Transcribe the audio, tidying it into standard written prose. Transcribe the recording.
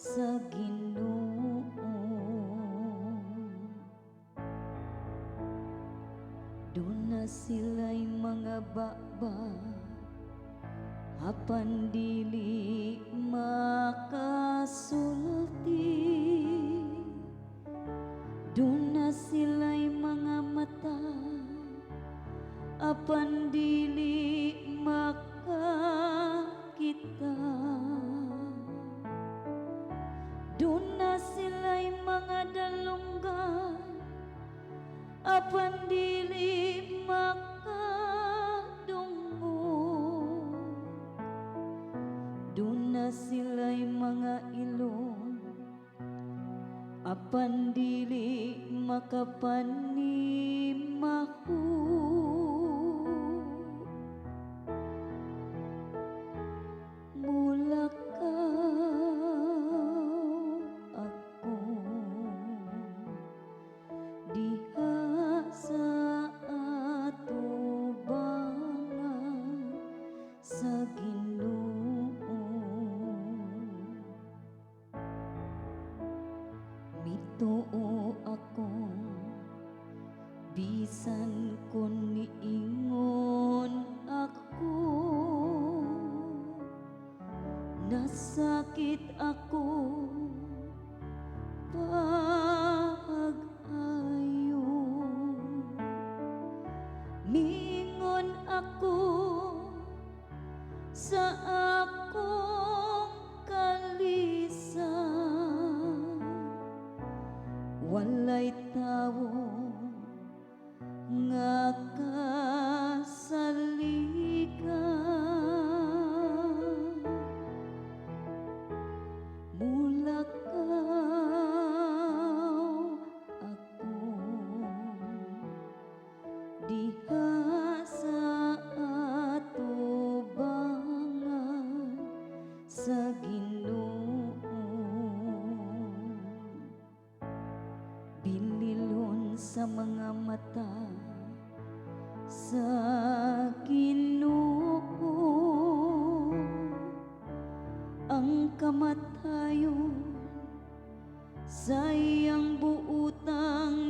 sa Ginoo. Doon na sila'y mga baba, apan dili makasulti. Doon na sila'y mga mata, apan dili makakita. Doon na sila'y mga dalunggan, apan dili makadunggo. Doon na sila'y mga ilong, apan dili makapanimahu. Mulakaw ako diha sa atubangan sa Ginoo. Mituo ako bisan kun niingon ako, nasakit ako pag-ayo. Mingon ako sa akong kalisan, walay tawo nga kasaligan. Mulakaw ako diha sa atubangan sa Ginoo. Binilon sa mga mata sa Ginoo ang kamatayon sa iyang buutang